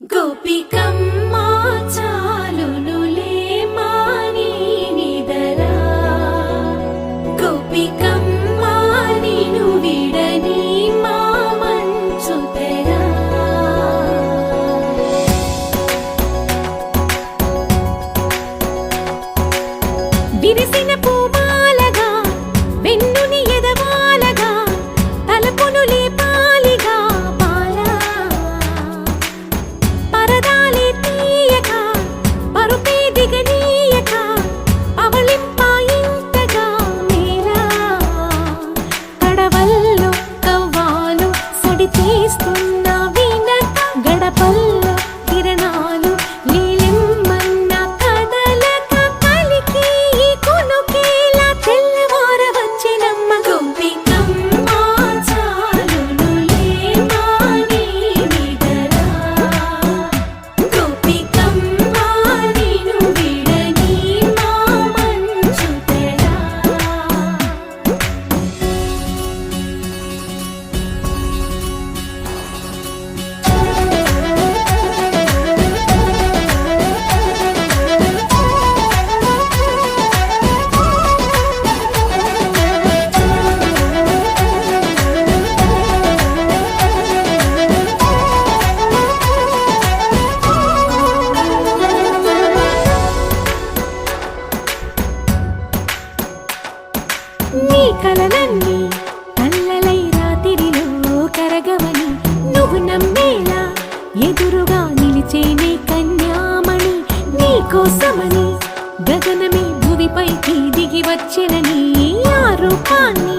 గోపికమ్మా చాలునులే మాని నిదరా గోపికమ్మా నిను విడని మా మంచు తెరా విరిసిన పూమాలగా వెన్నుని ఎదవాలగా తలపును లేపాలిగా బాలా పరదాలే తీయక పరుపే దిగనీయక అవళింపాయింతగా మేలా కడవల్లో కవ్వాలు సడి తీస్తున్న వినత గడపల్లో కిరణాలు లీలిమ్మన్న కదలక కలికి ఈ కొనుకేలా తెల్లవార వచ్చినమ్మ గోపికమ్మా చాలునులే మాని నిదరా గోపికమ్మా నిను విడని మా మంచు తెరా నీ కలలన్నీ కల్లలై రాత్రిలో కరగవని నువ్వు నమ్మేలా ఎదురుగా నిలిచేనే కన్యామణి నీ కోసమని గగనమే భువిపైకి దిగి వచ్చినని ఆ రూపాన్ని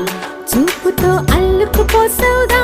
చూపుతో అల్లుకుపోసౌదా